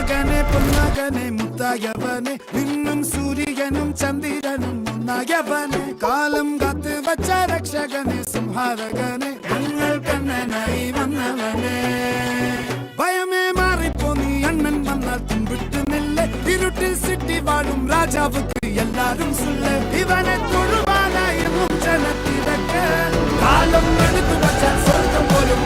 പൊന്മകനെ പൊന്മകനെ മുത്തായവനെ നിന്നും സൂര്യനും ചന്ദ്രനും ഒന്നായവനെ കാലം കാത്ത് വച്ച രക്ഷകനെ സംഹാരകനെ ഞങ്ങൾ കണ്ണനായി വന്നവനെ ഭയമേ മാറിപ്പോ നീ അണ്ണൻ വന്നാൽ തുമ്പിട്ട് നെല്ല് ഇരുട്ടിൽ സിറ്റി വാഴും രാജാവുക്ക് എല്ലാരും സുല്ല് ഇവനെ തൊഴുവാനായിരുന്നു ജനത്തിരക്ക് കാലം എടുത്തു വച്ചാൽ സ്വർഗം പോലും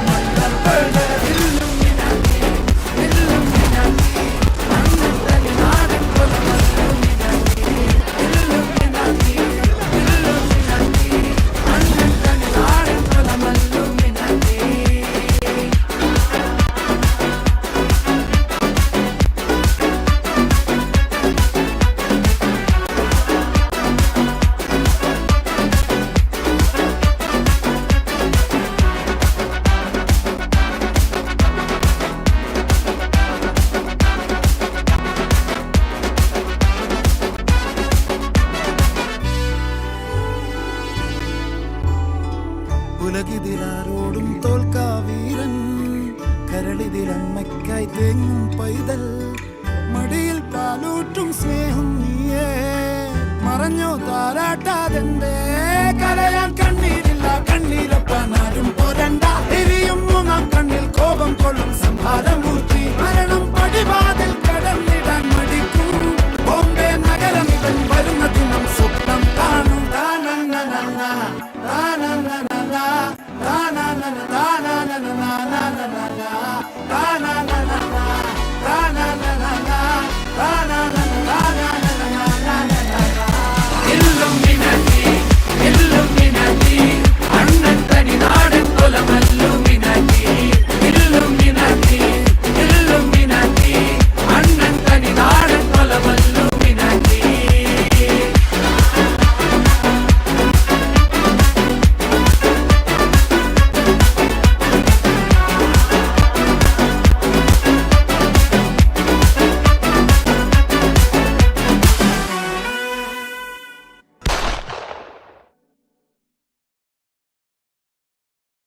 ഉലകിതിലാരോടും തോൽക്കാവീരൻ കരളിതിലമ്മയ്ക്കായി തേങ്ങും പൈതൽ മടിയിൽ പാലൂട്ടും സ്നേഹം നീയേ മറഞ്ഞോ താരാട്ടാതെന്റെ കരയാൻ കണ്ണീരില്ല കണ്ണീരപ്പാൻ ആരും പോരണ്ട എരിയും മൂന്നാം കണ്ണിൽ കോപം കൊള്ളും സംഹാരം